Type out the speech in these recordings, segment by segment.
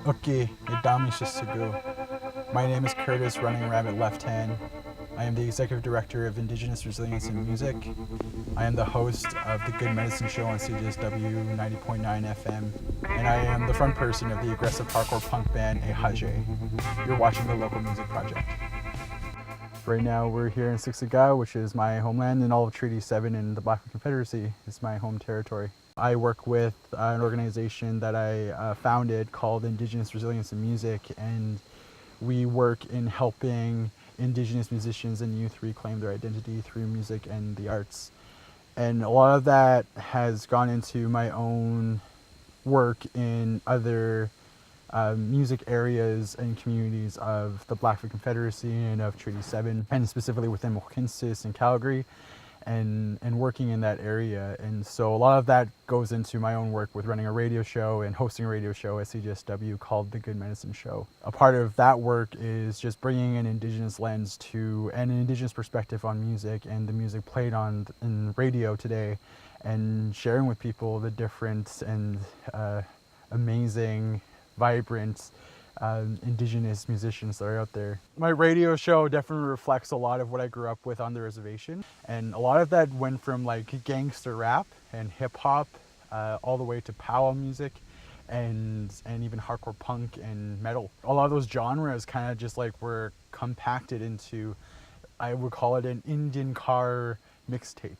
Okay, Idami Shisugu. My name is Curtis Running Rabbit-Lefthand. I am the Executive Director of Indigenous Resilience and Music. I am the host of the Good Medicine Show on CJSW 90.9 FM. And I am the front person of the aggressive hardcore punk band Éhagé. You're watching the Local Music Project. Right now we're here in Siksika, which is my homeland, and all of Treaty 7 in the Blackfoot Confederacy is my home territory. I work with an organization that I founded called Indigenous Resilience and Music, and we work in helping Indigenous musicians and youth reclaim their identity through music and the arts. And a lot of that has gone into my own work in other music areas and communities of the Blackfoot Confederacy and of Treaty 7, and specifically within Muncy and Calgary, and working in that area. And so a lot of that goes into my own work with running a radio show and hosting a radio show at CJSW called The Good Medicine Show. A part of that work is just bringing an Indigenous lens to and an Indigenous perspective on music and the music played on in radio today, and sharing with people the different and amazing, vibrant Indigenous musicians that are out there. My radio show definitely reflects a lot of what I grew up with on the reservation, and a lot of that went from like gangster rap and hip hop all the way to powwow music and even hardcore punk and metal. A lot of those genres kind of just like were compacted into, I would call it an Indian car mixtape.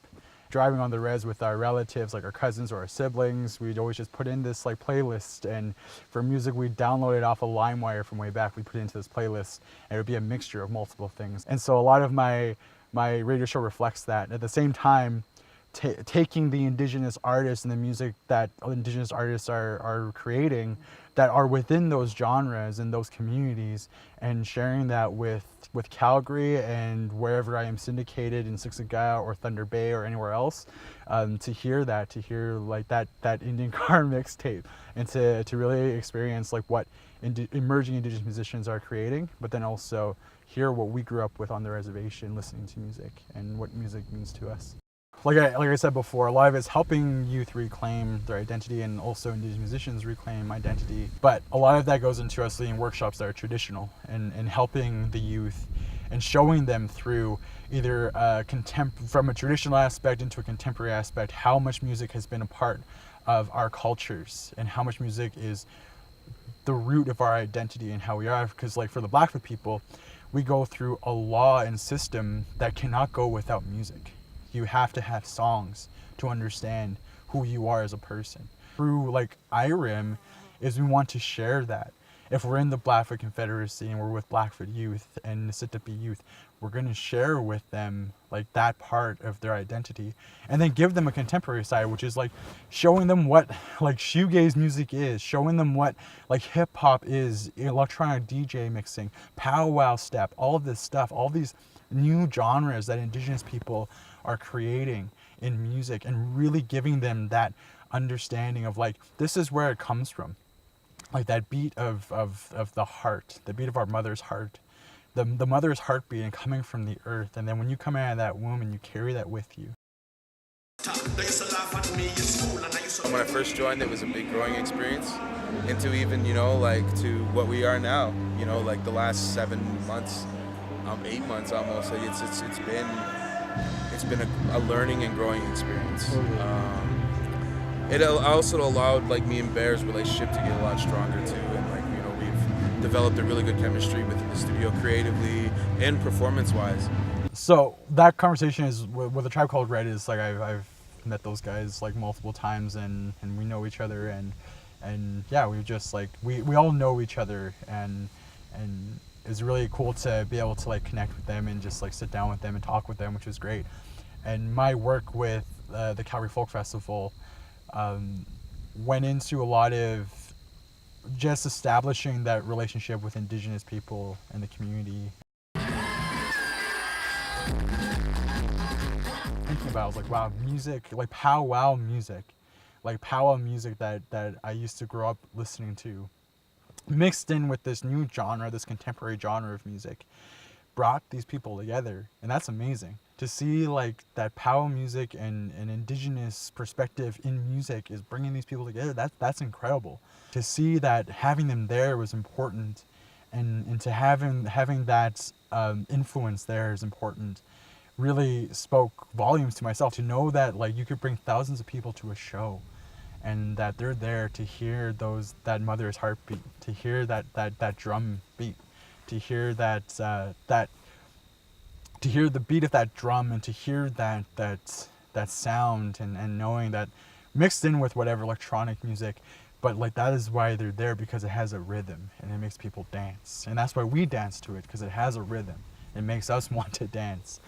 Driving on the res with our relatives, like our cousins or our siblings, we'd always just put in this like playlist, and for music we'd download it off of LimeWire from way back. We put it into this playlist, and it would be a mixture of multiple things. And so a lot of my radio show reflects that. At the same time, taking the Indigenous artists and the music that Indigenous artists are creating that are within those genres and those communities, and sharing that with Calgary and wherever I am syndicated in Siksika or Thunder Bay or anywhere else, to hear like that Indian car mixtape, and to really experience like what emerging Indigenous musicians are creating, but then also hear what we grew up with on the reservation, listening to music and what music means to us. Like I said before, a lot of it's helping youth reclaim their identity, and also Indigenous musicians reclaim identity. But a lot of that goes into us leading workshops that are traditional, and helping the youth and showing them through either from a traditional aspect into a contemporary aspect how much music has been a part of our cultures, and how much music is the root of our identity and how we are. Because like for the Blackfoot people, we go through a law and system that cannot go without music. You have to have songs to understand who you are as a person. Through like IRIM is we want to share that. If we're in the Blackfoot Confederacy and we're with Blackfoot youth and Nisitapi youth, we're going to share with them like that part of their identity, and then give them a contemporary side, which is like showing them what like shoegaze music is, showing them what like hip hop is, electronic DJ mixing, powwow step, all of this stuff, all these new genres that Indigenous people are creating in music, and really giving them that understanding of like, this is where it comes from. Like that beat of the heart, the beat of our mother's heart, the mother's heartbeat, and coming from the earth. And then when you come out of that womb and you carry that with you. When I first joined, it was a big growing experience into even, like to what we are now, like the last 7 months, 8 months almost. Like it's been a learning and growing experience. It also allowed like me and Bear's relationship to get a lot stronger too, and like we've developed a really good chemistry within the studio, creatively and performance-wise. So that conversation is with a tribe called Red. Is like I've met those guys like multiple times, and we know each other, and yeah, we've just like we all know each other, and it's really cool to be able to like connect with them and just like sit down with them and talk with them, which was great. And my work with the Calgary Folk Festival went into a lot of just establishing that relationship with Indigenous people and the community. Thinking about it, I was like, wow, music, like powwow music that I used to grow up listening to, mixed in with this new genre, this contemporary genre of music, brought these people together. And that's amazing To see like that power music and an indigenous perspective in music is bringing these people together, that's incredible. To see that having them there was important, and to having that influence there is important, really spoke volumes to myself. To know that like you could bring thousands of people to a show, and that they're there to hear that mother's heartbeat, to hear that drum beat, to hear to hear the beat of that drum, and to hear that sound, and knowing that mixed in with whatever electronic music, but like that is why they're there, because it has a rhythm and it makes people dance, and that's why we dance to it, because it has a rhythm. It makes us want to dance.